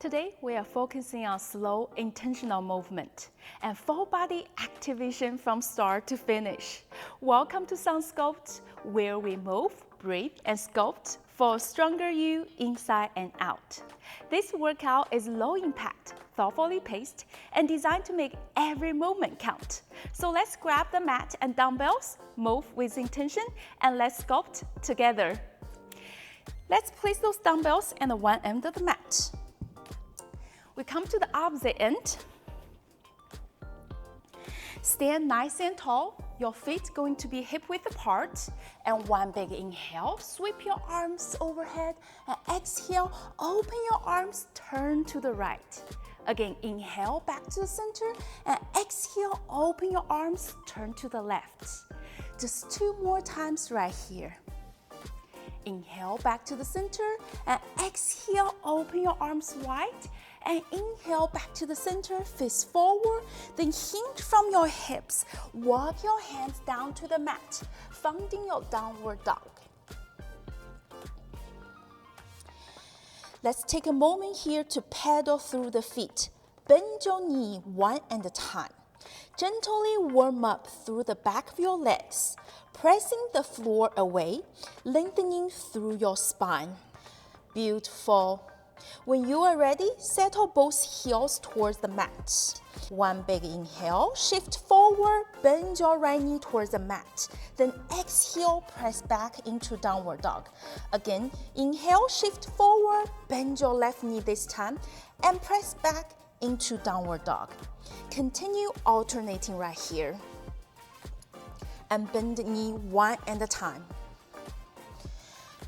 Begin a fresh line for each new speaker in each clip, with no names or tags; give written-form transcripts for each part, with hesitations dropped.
Today, we are focusing on slow, intentional movement and full body activation from start to finish. Welcome to Sculpt, where we move, breathe, and sculpt for a stronger you inside and out. This workout is low impact, thoughtfully paced, and designed to make every moment count. So let's grab the mat and dumbbells, move with intention, and let's sculpt together. Let's place those dumbbells on the one end of the mat. We come to the opposite end. Stand nice and tall. Your feet going to be hip width apart. And one big inhale, sweep your arms overhead. And exhale, open your arms, turn to the right. Again, inhale back to the center. And exhale, open your arms, turn to the left. Just 2 more times right here. Inhale back to the center. And exhale, open your arms wide. And inhale back to the center, fist forward, then hinge from your hips. Walk your hands down to the mat, finding your downward dog. Let's take a moment here to pedal through the feet. Bend your knee one at a time. Gently warm up through the back of your legs, pressing the floor away, lengthening through your spine. Beautiful. When you are ready, settle both heels towards the mat. One big inhale, shift forward, bend your right knee towards the mat. Then exhale, press back into downward dog. Again, inhale, shift forward, bend your left knee this time, and press back into downward dog. Continue alternating right here. And bend the knee one at a time.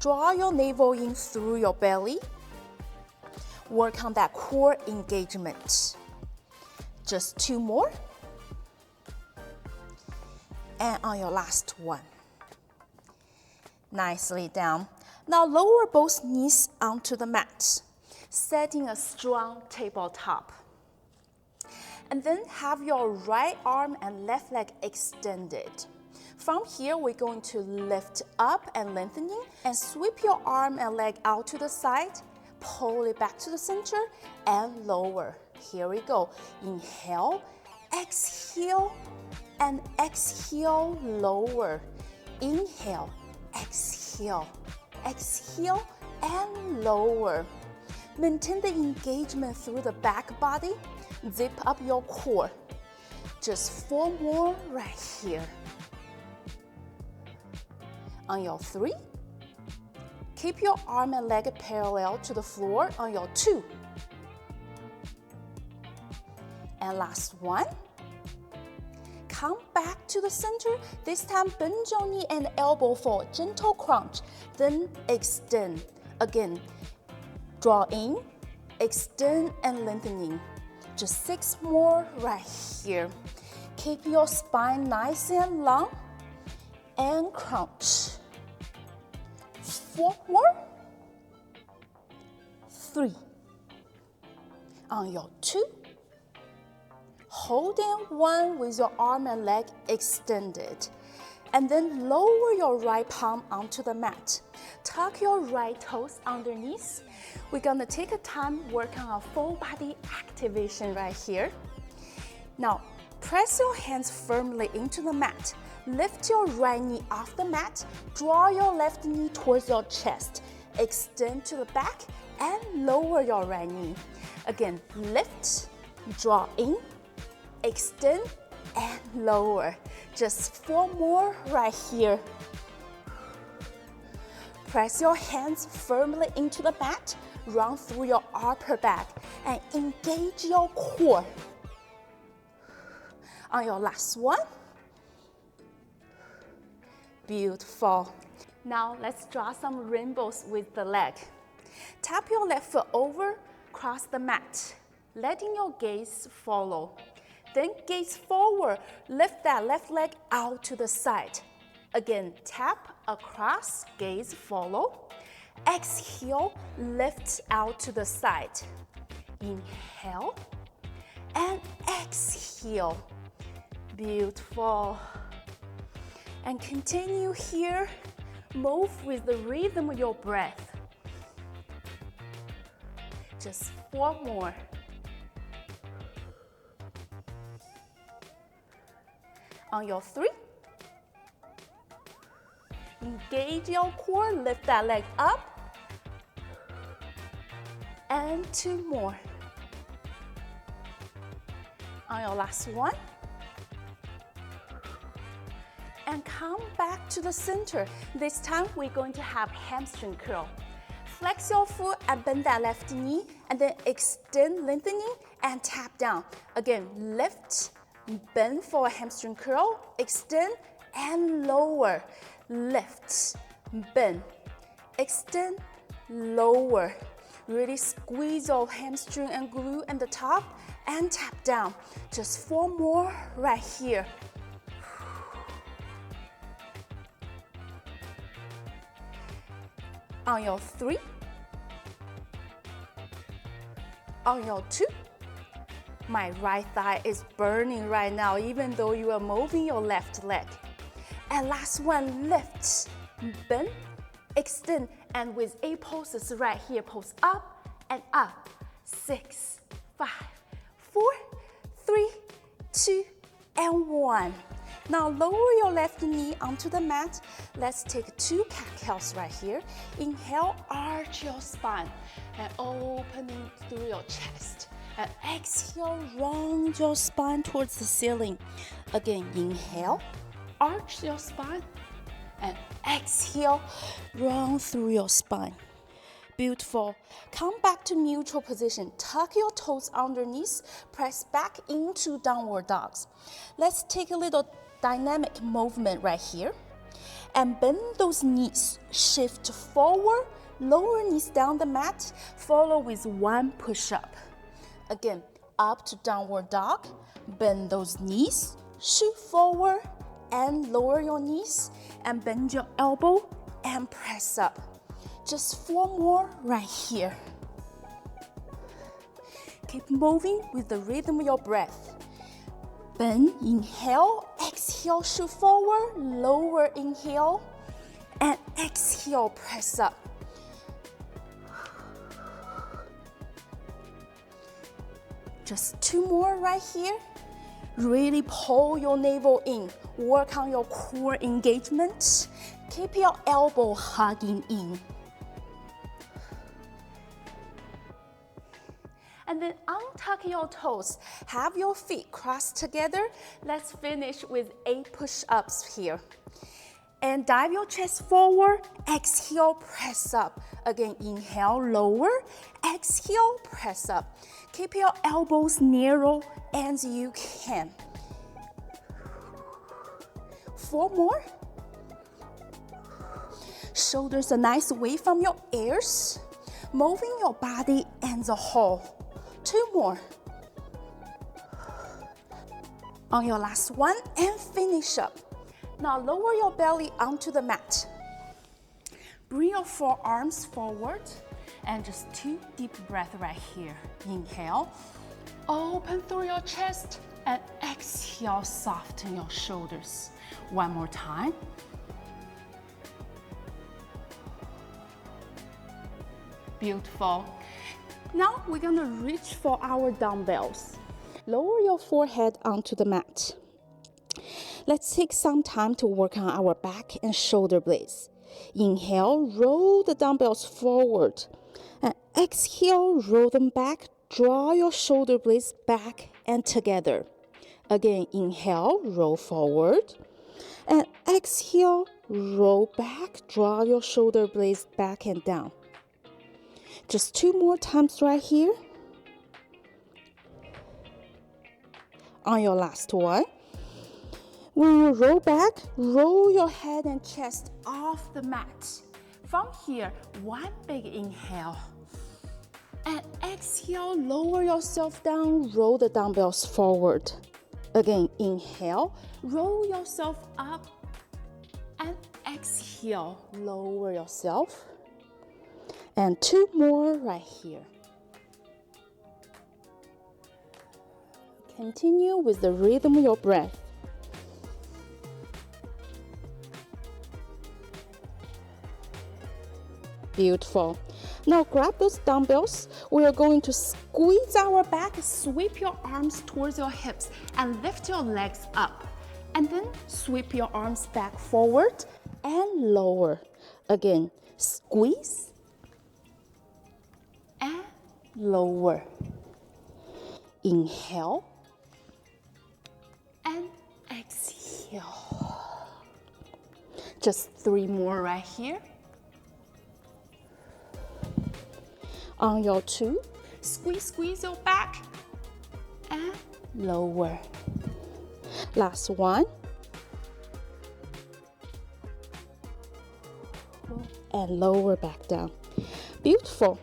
Draw your navel in through your belly. Work on that core engagement. Just 2 more. And on your last one. Nicely down. Now lower both knees onto the mat, setting a strong tabletop. And then have your right arm and left leg extended. From here, we're going to lift up and lengthening and sweep your arm and leg out to the side. Pull it back to the center and lower. Here we go. Inhale, exhale, and exhale, lower. Inhale, exhale, exhale, and lower. Maintain the engagement through the back body. Zip up your core. Just 4 more right here. On your 3, keep your arm and leg parallel to the floor on your 2. And last one. Come back to the center. This time, bend your knee and elbow for a gentle crunch. Then extend. Again, draw in, extend and lengthening. Just 6 more right here. Keep your spine nice and long. And crunch. 4 more. 3. On your 2. Hold in 1 with your arm and leg extended. And then lower your right palm onto the mat. Tuck your right toes underneath. We're gonna take a time working on full body activation right here. Now, press your hands firmly into the mat. Lift your right knee off the mat. Draw your left knee towards your chest. Extend to the back and lower your right knee. Again, lift, draw in, extend, and lower. Just 4 more right here. Press your hands firmly into the mat. Run through your upper back and engage your core. On your last one. Beautiful. Now let's draw some rainbows with the leg. Tap your left foot over, cross the mat, letting your gaze follow. Then gaze forward, lift that left leg out to the side. Again, tap across, gaze follow. Exhale, lift out to the side. Inhale and exhale. Beautiful. And continue here. Move with the rhythm of your breath. Just 4 more. On your 3. Engage your core, lift that leg up. And 2 more. On your last 1. And come back to the center. This time we're going to have hamstring curl. Flex your foot and bend that left knee, and then extend, lengthening, and tap down. Again, lift, bend for a hamstring curl, extend, and lower. Lift, bend, extend, lower. Really squeeze your hamstring and glute and the top, and tap down. Just 4 more right here. On your 3. On your 2. My right thigh is burning right now, even though you are moving your left leg. And last one, lift, bend, extend, and with 8 poses right here, pose up and up. 6, 5, 4, 3, 2, and 1. Now lower your left knee onto the mat. Let's take 2 cat-cows right here. Inhale, arch your spine and opening through your chest. And exhale, round your spine towards the ceiling. Again, inhale, arch your spine, and exhale, round through your spine. Beautiful. Come back to neutral position. Tuck your toes underneath. Press back into downward dogs. Let's take a little dynamic movement right here. And bend those knees. Shift forward. Lower knees down the mat. Follow with 1 push-up. Again, up to downward dog. Bend those knees. Shoot forward and lower your knees. And bend your elbow and press up. Just 4 more right here. Keep moving with the rhythm of your breath. Bend, inhale, exhale, shoot forward, lower, inhale, and exhale, press up. Just 2 more right here. Really pull your navel in. Work on your core engagement. Keep your elbow hugging in. And then untuck your toes. Have your feet crossed together. Let's finish with 8 push-ups here. And dive your chest forward. Exhale, press up. Again, inhale, lower. Exhale, press up. Keep your elbows narrow as you can. 4 more. Shoulders are nice away from your ears. Moving your body as a whole. 2 more. On your last one, and finish up. Now lower your belly onto the mat. Bring your forearms forward, and just 2 deep breaths right here. Inhale, open through your chest, and exhale, soften your shoulders. 1 more time. Beautiful. Now we're gonna reach for our dumbbells. Lower your forehead onto the mat. Let's take some time to work on our back and shoulder blades. Inhale, roll the dumbbells forward. And exhale, roll them back. Draw your shoulder blades back and together. Again, inhale, roll forward. And exhale, roll back. Draw your shoulder blades back and down. Just 2 more times right here. On your last one. When you roll back, roll your head and chest off the mat. From here, 1 big inhale. And exhale, lower yourself down, roll the dumbbells forward. Again, inhale, roll yourself up, and exhale, lower yourself. And 2 more right here. Continue with the rhythm of your breath. Beautiful. Now grab those dumbbells. We are going to squeeze our back, sweep your arms towards your hips, and lift your legs up. And then sweep your arms back forward and lower. Again, squeeze and lower. Inhale and exhale. Just 3 more right here. On your 2, squeeze your back and lower. Last one. And lower back down. Beautiful.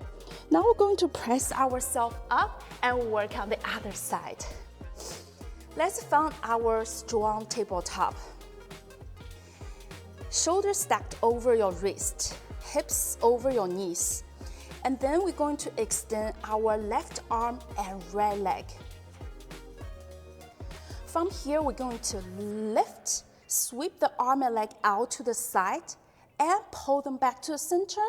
Now we're going to press ourselves up and work on the other side. Let's find our strong tabletop. Shoulders stacked over your wrist, hips over your knees. And then we're going to extend our left arm and right leg. From here, we're going to lift, sweep the arm and leg out to the side, and pull them back to the center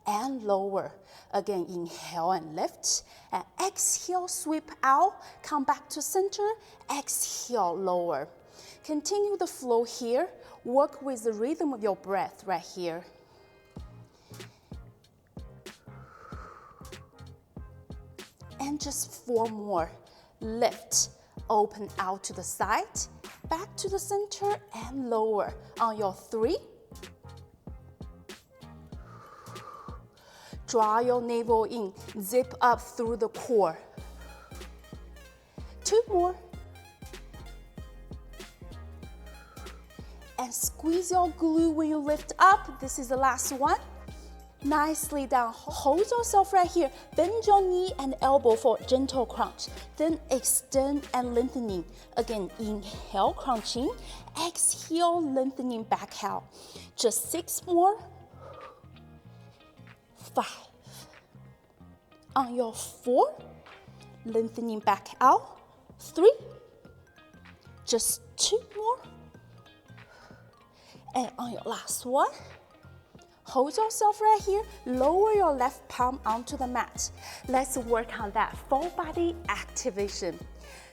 and lower. Again, inhale and lift, and exhale, sweep out, come back to center, exhale, lower. Continue the flow here. Work with the rhythm of your breath right here. And just 4 more. Lift, open out to the side, back to the center, and lower. On your 3, draw your navel in, zip up through the core. 2 more. And squeeze your glute when you lift up. This is the last one. Nicely down. Hold yourself right here. Bend your knee and elbow for gentle crunch. Then extend and lengthening. Again, inhale, crunching. Exhale, lengthening back out. Just 6 more. 5. On your 4, lengthening back out. 3. Just 2 more. And on your last one, hold yourself right here. Lower your left palm onto the mat. Let's work on that full body activation.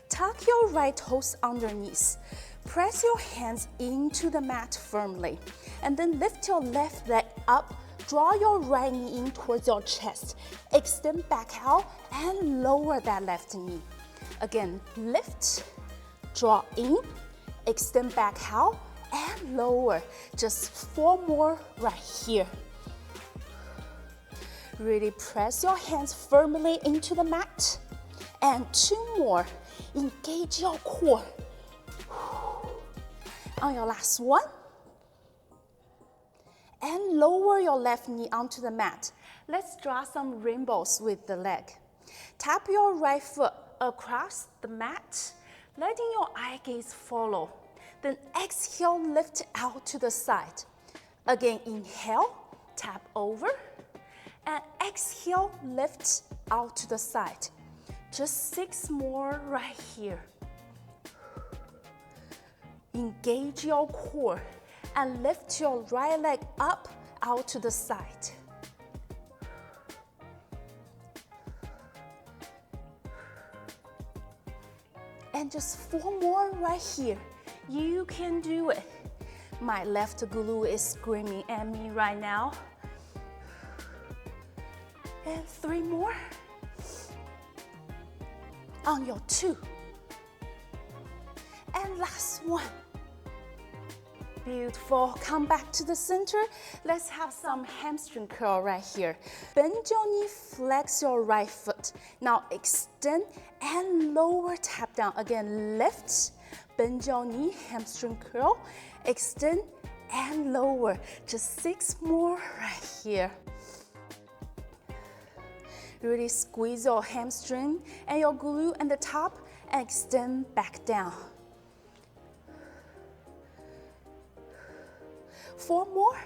Tuck your right toes underneath. Press your hands into the mat firmly. And then lift your left leg up. Draw your right knee in towards your chest. Extend back out and lower that left knee. Again, lift, draw in, extend back out, and lower. Just 4 more right here. Really press your hands firmly into the mat. And 2 more. Engage your core. On your last one. And lower your left knee onto the mat. Let's draw some rainbows with the leg. Tap your right foot across the mat, letting your eye gaze follow. Then exhale, lift out to the side. Again, inhale, tap over, and exhale, lift out to the side. Just 6 more right here. Engage your core and lift your right leg up out to the side. And just 4 more right here. You can do it. My left glute is screaming at me right now. And 3 more. On your 2. And last one. Beautiful. Come back to the center. Let's have some hamstring curl right here. Bend your knee, flex your right foot. Now extend and lower, tap down. Again, lift, bend your knee, hamstring curl, extend and lower. Just 6 more right here. Really squeeze your hamstring and your glute at the top and extend back down. 4 more.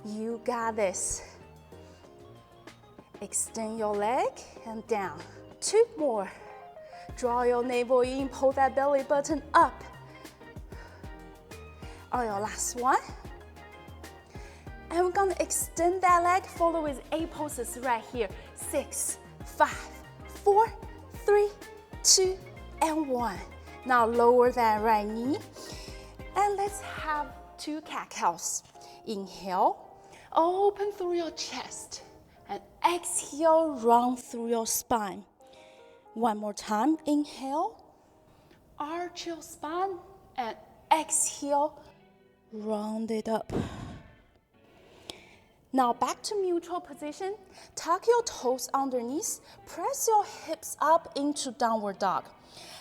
You got this. Extend your leg and down. 2 more. Draw your navel in, pull that belly button up. On your last one. And we're gonna extend that leg, follow with 8 pulses right here. 6, 5, 4, 3, 2, and 1. Now lower that right knee. And let's have 2 cat-cows. Inhale, open through your chest. And exhale, round through your spine. One more time, inhale, arch your spine, and exhale, round it up. Now back to neutral position. Tuck your toes underneath. Press your hips up into downward dog.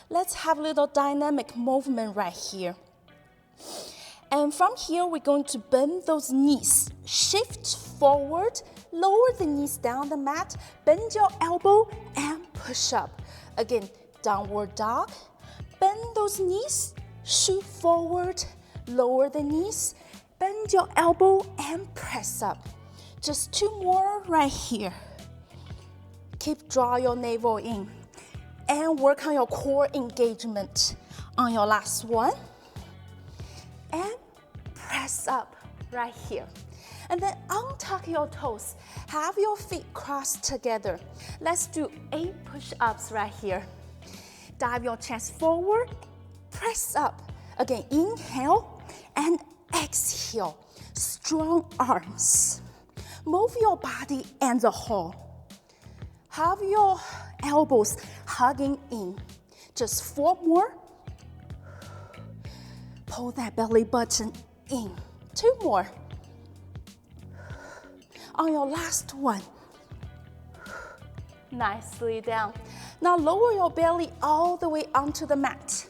Let's have a little dynamic movement right here. And from here, we're going to bend those knees. Shift forward, lower the knees down the mat, bend your elbow, and push up. Again, downward dog. Bend those knees, shoot forward, lower the knees, bend your elbow, and press up. Just 2 more right here. Draw your navel in. And work on your core engagement. On your last one. And press up right here. And then untuck your toes. Have your feet crossed together. Let's do 8 push-ups right here. Dive your chest forward. Press up. Again, inhale and exhale. Strong arms. Move your body as a whole. Have your elbows hugging in. Just 4 more. Pull that belly button in. 2 more. On your last one. Nicely down. Now lower your belly all the way onto the mat.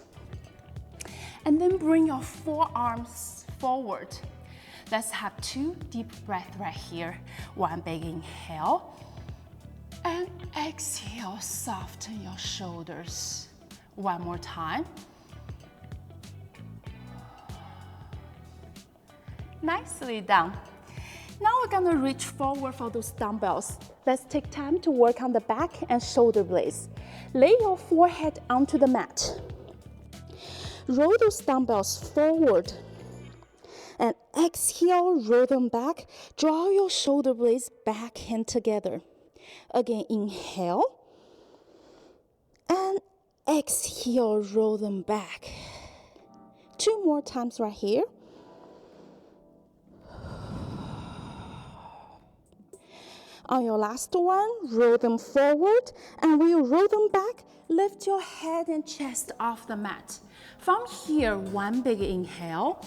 And then bring your forearms forward. Let's have 2 deep breaths right here. 1 big inhale. And exhale, soften your shoulders. 1 more time. Nicely down. Now we're gonna reach forward for those dumbbells. Let's take time to work on the back and shoulder blades. Lay your forehead onto the mat. Roll those dumbbells forward. And exhale, roll them back. Draw your shoulder blades back in together. Again, inhale. And exhale, roll them back. 2 more times right here. On your last one, roll them forward, and when you roll them back, lift your head and chest off the mat. From here, 1 big inhale.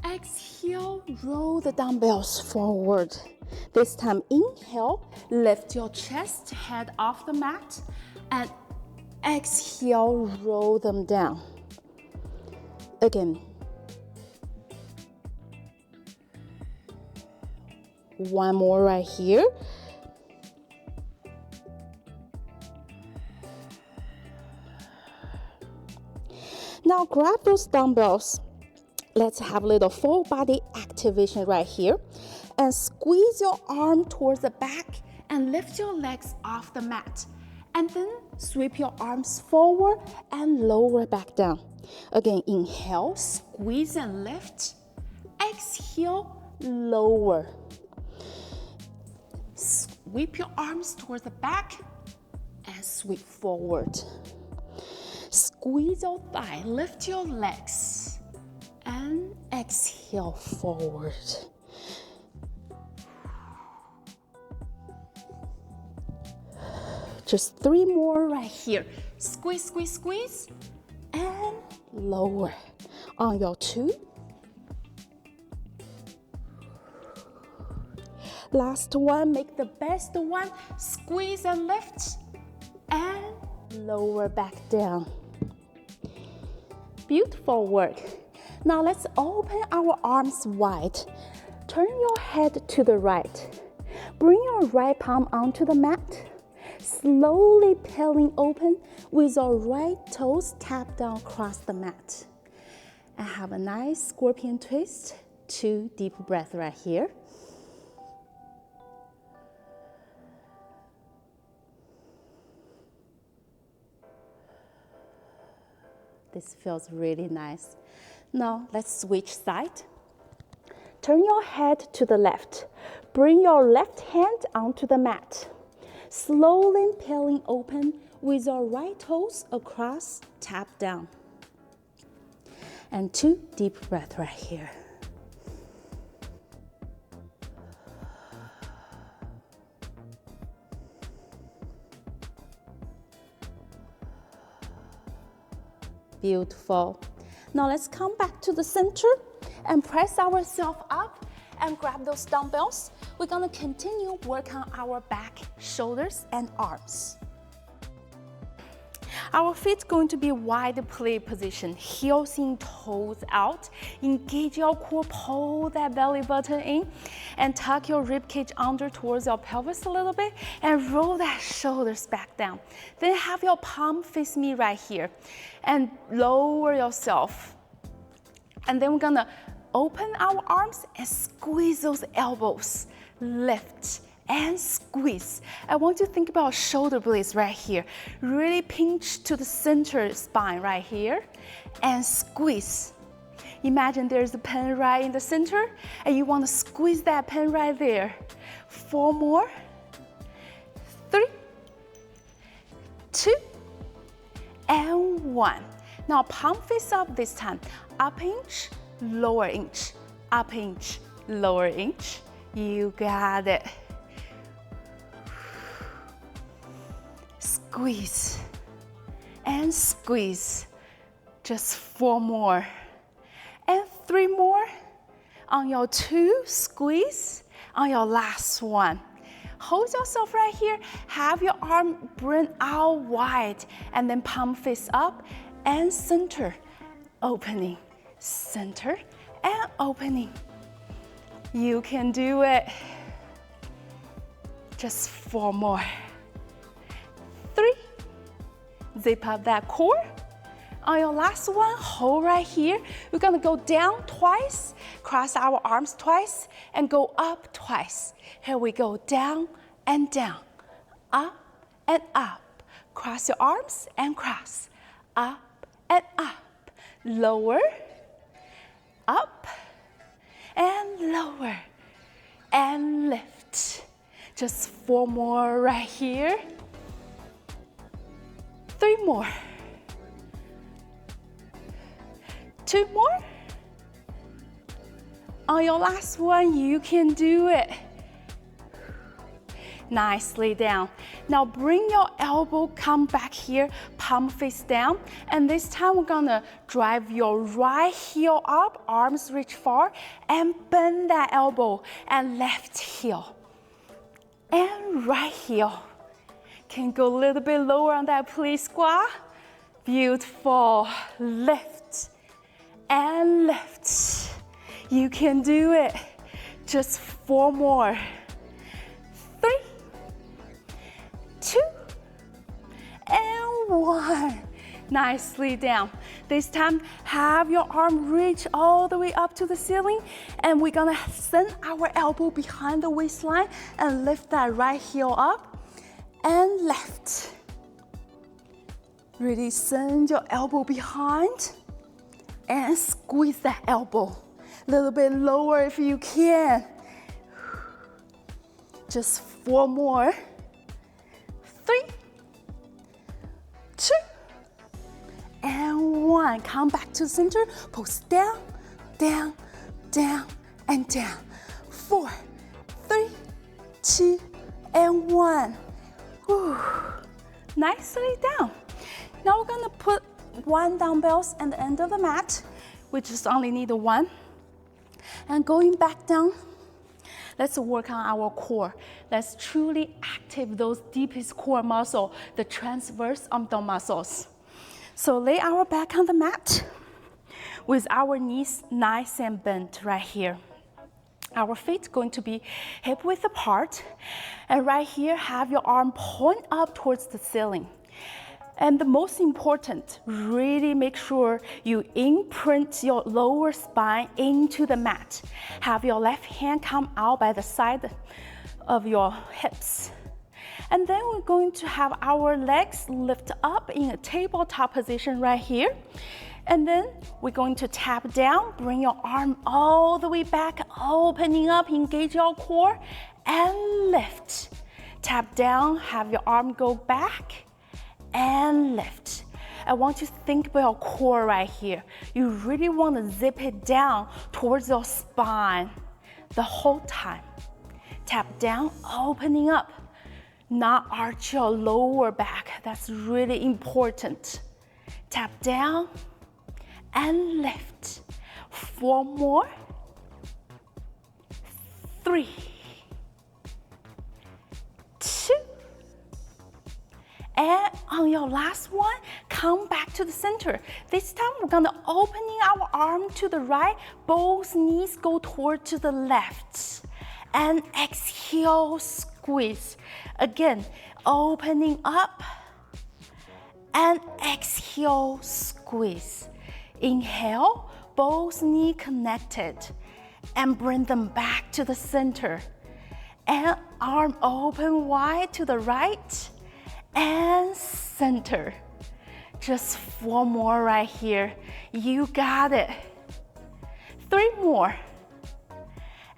Exhale, roll the dumbbells forward. This time, inhale, lift your chest, head off the mat, and exhale, roll them down. Again. 1 more right here. Now grab those dumbbells. Let's have a little full body activation right here. And squeeze your arm towards the back and lift your legs off the mat. And then sweep your arms forward and lower back down. Again, inhale, squeeze and lift. Exhale, lower. Sweep your arms towards the back and sweep forward. Squeeze your thigh, lift your legs, and exhale forward. Just 3 more right here. Squeeze, squeeze, squeeze, and lower. On your 2. Last one, make the best one. Squeeze and lift, and lower back down. Beautiful work. Now let's open our arms wide. Turn your head to the right. Bring your right palm onto the mat. Slowly peeling open with your right toes tapped down across the mat. And have a nice scorpion twist. 2 deep breaths right here. This feels really nice. Now let's switch side. Turn your head to the left. Bring your left hand onto the mat. Slowly peeling open with your right toes across, tap down. And 2 deep breaths right here. Beautiful. Now let's come back to the center and press ourselves up and grab those dumbbells. We're gonna continue work on our back, shoulders, and arms. Our feet going to be wide play position, heels in, toes out. Engage your core, pull that belly button in, and tuck your rib cage under towards your pelvis a little bit, and roll that shoulders back down. Then have your palm face me right here, and lower yourself. And then we're gonna open our arms and squeeze those elbows. Lift and squeeze. I want you to think about shoulder blades right here. Really pinch to the center spine right here and squeeze. Imagine there's a pen right in the center and you want to squeeze that pen right there. 4 more. 3, 2, and 1. Now palm face up this time. Up inch, lower inch. Up inch, lower inch. You got it. Squeeze and squeeze. Just 4 more. And 3 more. On your 2, squeeze. On your last one. Hold yourself right here. Have your arm bring out wide. And then palm face up and center. Opening. Center and opening. You can do it. Just 4 more. 3. Zip up that core. On your last one, hold right here. We're gonna go down twice, cross our arms twice, and go up twice. Here we go, down and down, up and up. Cross your arms and cross, up and up. Lower, up, and lower, and lift. Just 4 more right here. 3 more. 2 more. On your last one, you can do it. Nicely down. Now bring your elbow, come back here, palm face down. And this time we're gonna drive your right heel up, arms reach far, and bend that elbow, and left heel. And right heel. Can go a little bit lower on that please squat. Beautiful. Lift and lift. You can do it. Just 4 more. 3, 2, and 1. Nicely down. This time, have your arm reach all the way up to the ceiling, and we're gonna send our elbow behind the waistline and lift that right heel up and left. Really send your elbow behind and squeeze that elbow. A little bit lower if you can. Just 4 more. 3, 2, and 1. Come back to the center. Pulse down, down, down, and down. 4, 3, 2, and 1. Whew. Nicely down. Now we're gonna put 1 dumbbells at the end of the mat. We just only need 1. And going back down, let's work on our core. Let's truly activate those deepest core muscle, the transverse abdominal muscles. So lay our back on the mat with our knees nice and bent right here. Our feet going to be hip width apart. And right here, have your arm point up towards the ceiling. And the most important, really make sure you imprint your lower spine into the mat. Have your left hand come out by the side of your hips. And then we're going to have our legs lift up in a tabletop position right here. And then we're going to tap down, bring your arm all the way back, opening up, engage your core, and lift. Tap down, have your arm go back, and lift. I want you to think about your core right here. You really want to zip it down towards your spine the whole time. Tap down, opening up. Not arch your lower back. That's really important. Tap down and lift. 4 more. 3, 2. And on your last one, come back to the center. This time we're gonna opening our arm to the right, both knees go toward to the left. And exhale, squeeze. Again, opening up and exhale, squeeze. Inhale, both knees connected and bring them back to the center. And arm open wide to the right and center. Just 4 more right here. You got it. 3 more.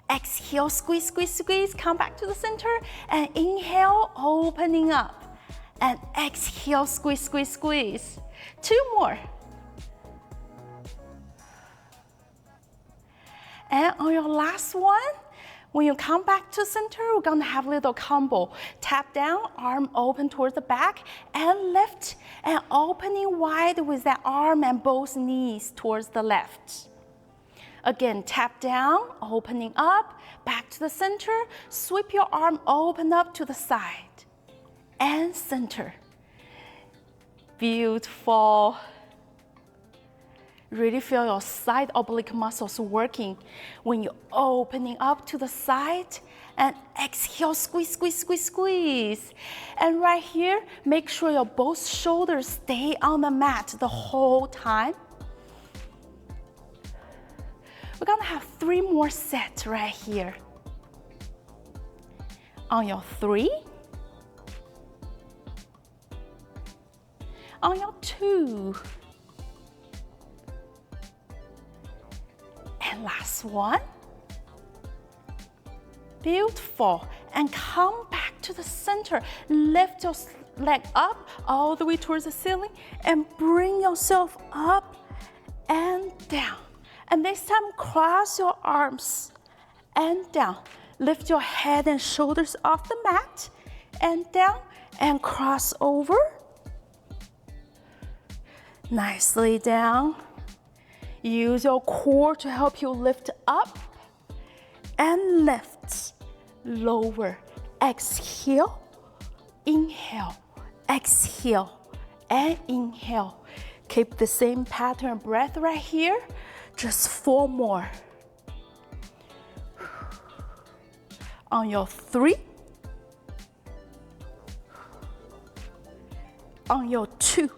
Exhale, squeeze, squeeze, squeeze. Come back to the center. And inhale, opening up. And exhale, squeeze, squeeze, squeeze. 2 more. And on your last one, when you come back to center, we're gonna have a little combo. Tap down, arm open towards the back, and lift, and opening wide with that arm and both knees towards the left. Again, tap down, opening up, back to the center, sweep your arm open up to the side, and center. Beautiful. Really feel your side oblique muscles working when you're opening up to the side and exhale, squeeze, squeeze, squeeze, squeeze. And right here, make sure your both shoulders stay on the mat the whole time. We're gonna have 3 more sets right here. On your 3, on your 2, and last one. Beautiful. And come back to the center. Lift your leg up all the way towards the ceiling and bring yourself up and down. And this time, cross your arms and down. Lift your head and shoulders off the mat and down and cross over. Nicely down. Use your core to help you lift up and lift. Lower. Exhale. Inhale. Exhale. And inhale. Keep the same pattern of breath right here. Just 4 more. On your 3. On your 2.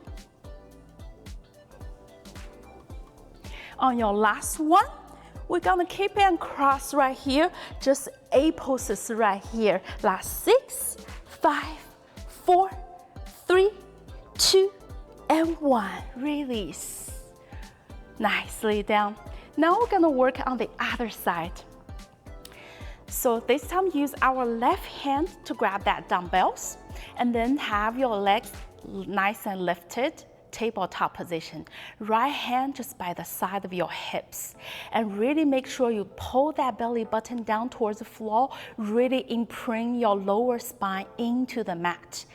On your last one, we're gonna keep and cross right here. Just 8 poses right here. Last 6, 5, 4, 3, 2, and 1. Release. Nicely down. Now we're gonna work on the other side. So this time use our left hand to grab that dumbbells and then have your legs nice and lifted, tabletop position. Right hand just by the side of your hips. And really make sure you pull that belly button down towards the floor, really imprint your lower spine into the mat.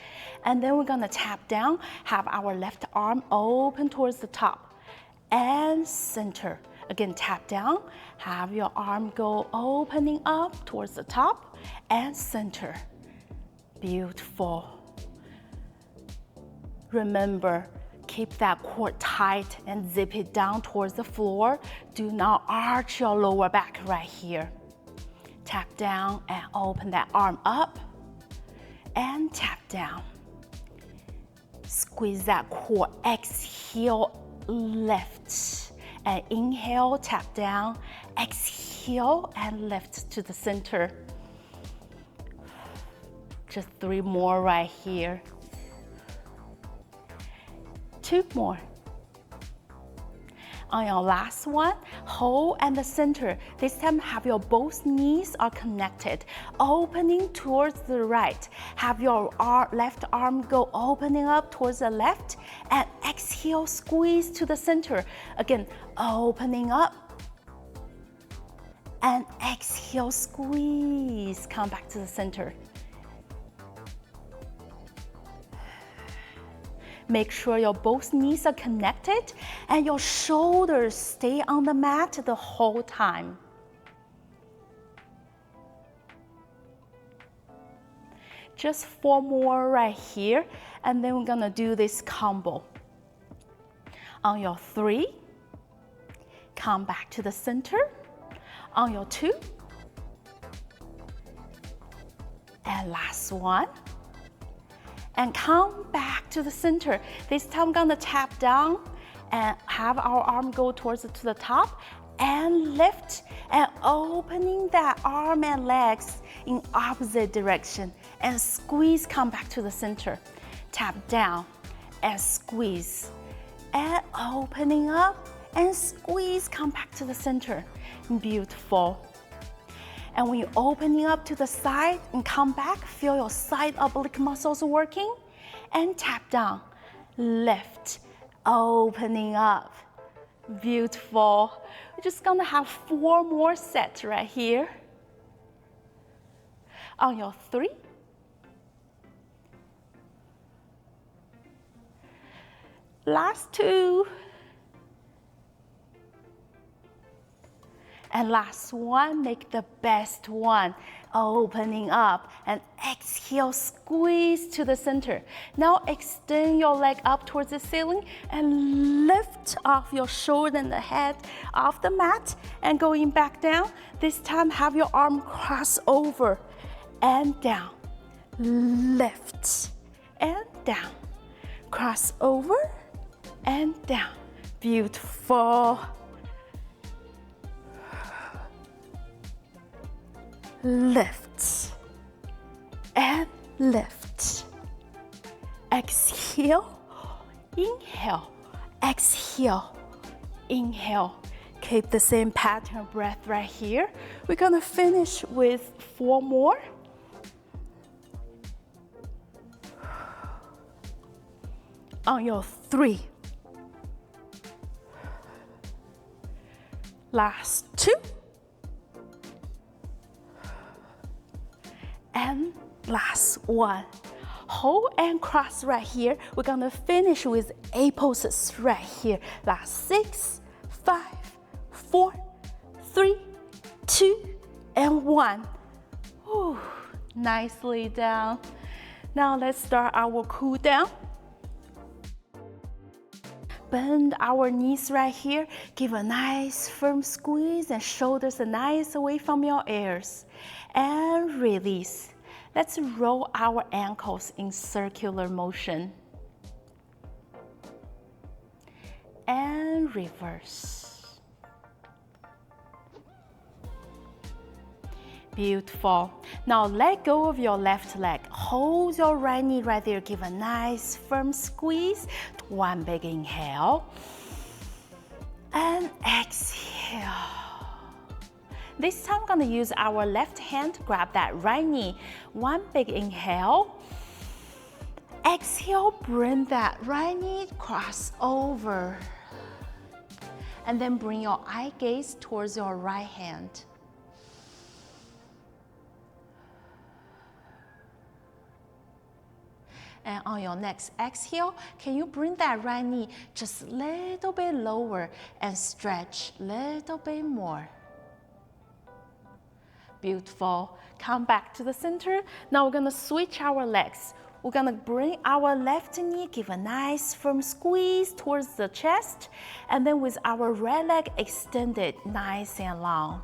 And then we're gonna tap down, have our left arm open towards the top and center. Again, tap down, have your arm go opening up towards the top and center. Beautiful. Remember, keep that core tight and zip it down towards the floor. Do not arch your lower back right here. Tap down and open that arm up and tap down. Squeeze that core, exhale, lift. And inhale, tap down, exhale, and lift to the center. Just 3 more right here. 2 more. On your last one, hold at the center. This time, have your both knees are connected, opening towards the right. Have your left arm go opening up towards the left, and exhale, squeeze to the center. Again, opening up, and exhale, squeeze. Come back to the center. Make sure your both knees are connected and your shoulders stay on the mat the whole time. Just 4 more right here, and then we're gonna do this combo. On your 3, come back to the center. On your 2, and last one. And come back to the center. This time I'm gonna tap down and have our arm go towards to the top and lift and opening that arm and legs in opposite direction and squeeze, come back to the center. Tap down and squeeze and opening up and squeeze, come back to the center. Beautiful. And when you're opening up to the side and come back, feel your side oblique muscles working, and tap down, lift, opening up. Beautiful. We're just gonna have 4 more sets right here. On your 3, last 2, and last one, make the best one. Opening up and exhale, squeeze to the center. Now extend your leg up towards the ceiling and lift off your shoulder and the head off the mat and going back down. This time have your arm cross over and down. Lift and down. Cross over and down. Beautiful. Lift and lift. Exhale, inhale, exhale, inhale. Keep the same pattern of breath right here. We're gonna finish with 4 more. On your 3. Last 2. And last one. Hold and cross right here. We're gonna finish with 8 poses right here. Last 6, 5, 4, 3, 2, and 1. Ooh, nicely down. Now let's start our cool down. Bend our knees right here. Give a nice firm squeeze and shoulders nice away from your ears. And release. Let's roll our ankles in circular motion. And reverse. Beautiful. Now let go of your left leg. Hold your right knee right there. Give a nice firm squeeze. 1 big inhale. And exhale. This time, I'm gonna use our left hand to grab that right knee. 1 big inhale. Exhale, bring that right knee, cross over. And then bring your eye gaze towards your right hand. And on your next exhale, can you bring that right knee just a little bit lower and stretch a little bit more. Beautiful. Come back to the center. Now we're gonna switch our legs. We're gonna bring our left knee, give a nice firm squeeze towards the chest, and then with our right leg extended nice and long.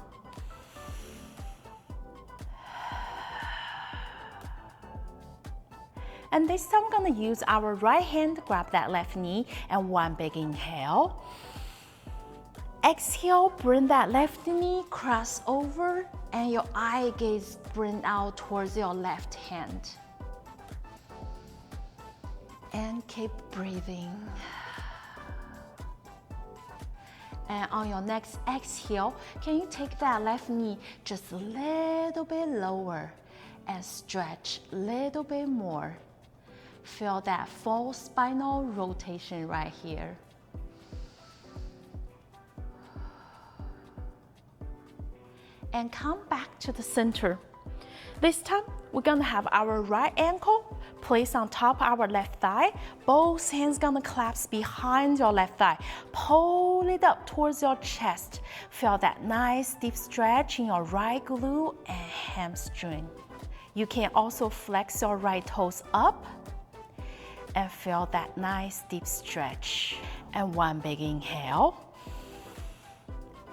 And this time we're gonna use our right hand, grab that left knee, and 1 big inhale. Exhale, bring that left knee, cross over, and your eye gaze bring out towards your left hand. And keep breathing. And on your next exhale, can you take that left knee just a little bit lower and stretch a little bit more. Feel that full spinal rotation right here. And come back to the center. This time, we're gonna have our right ankle placed on top of our left thigh. Both hands gonna clasp behind your left thigh. Pull it up towards your chest. Feel that nice deep stretch in your right glute and hamstring. You can also flex your right toes up and feel that nice deep stretch. And one big inhale.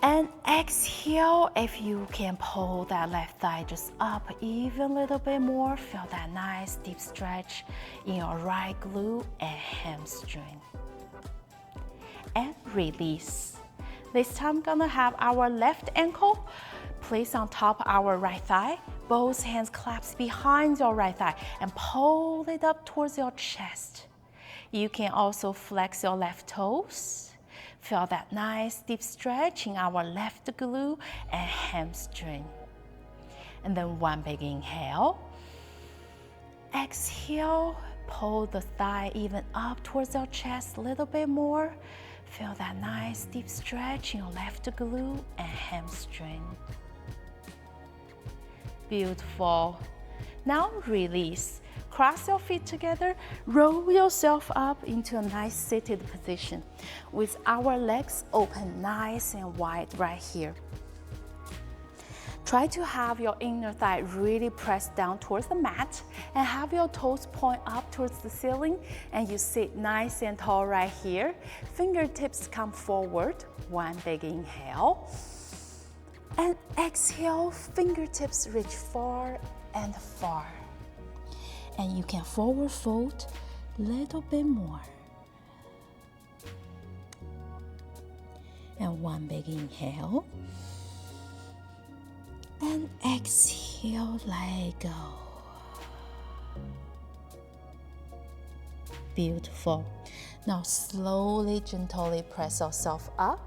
And exhale, if you can pull that left thigh just up even a little bit more. Feel that nice deep stretch in your right glute and hamstring. And release. This time, gonna have our left ankle placed on top of our right thigh. Both hands clasp behind your right thigh and pull it up towards your chest. You can also flex your left toes. Feel that nice deep stretch in our left glute and hamstring. And then one big inhale. Exhale, pull the thigh even up towards your chest a little bit more. Feel that nice deep stretch in your left glute and hamstring. Beautiful. Now release. Cross your feet together, roll yourself up into a nice seated position with our legs open nice and wide right here. Try to have your inner thigh really pressed down towards the mat and have your toes point up towards the ceiling, and you sit nice and tall right here. Fingertips come forward, one big inhale. And exhale, fingertips reach far and far. And you can forward fold a little bit more. And one big inhale. And exhale, let go. Beautiful. Now slowly, gently press yourself up.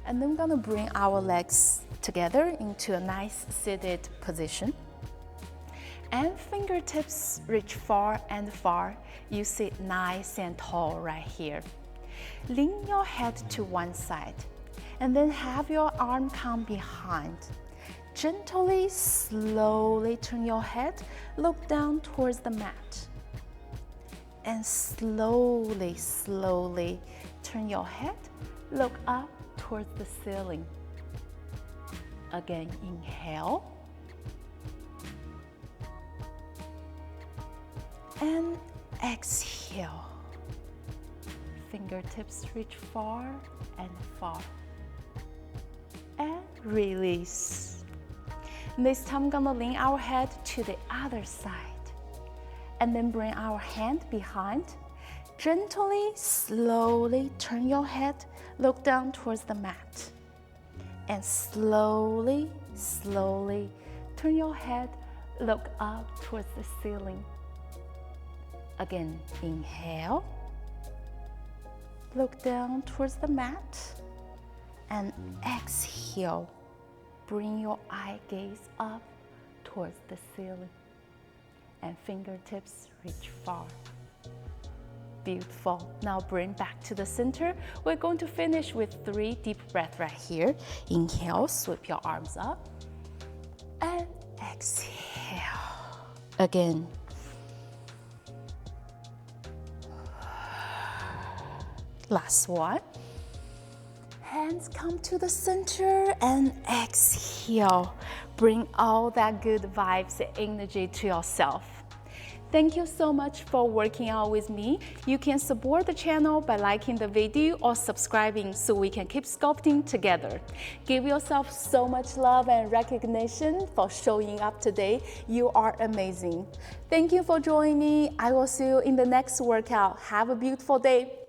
And then we're gonna bring our legs together into a nice seated position. And fingertips reach far and far. You sit nice and tall right here. Lean your head to one side and then have your arm come behind. Gently, slowly turn your head, look down towards the mat. And slowly, slowly turn your head, look up towards the ceiling. Again, inhale. And exhale. Fingertips reach far and far. And release. This time, gonna lean our head to the other side. And then bring our hand behind. Gently, slowly turn your head, look down towards the mat. And slowly, slowly turn your head, look up towards the ceiling. Again, inhale, look down towards the mat, and exhale, bring your eye gaze up towards the ceiling, and fingertips reach far. Beautiful. Now bring back to the center. We're going to finish with 3 deep breaths right here. Inhale, sweep your arms up, and exhale. Again. Last one. Hands come to the center and exhale. Bring all that good vibes and energy to yourself. Thank you so much for working out with me. You can support the channel by liking the video or subscribing so we can keep sculpting together. Give yourself so much love and recognition for showing up today. You are amazing. Thank you for joining me. I will see you in the next workout. Have a beautiful day.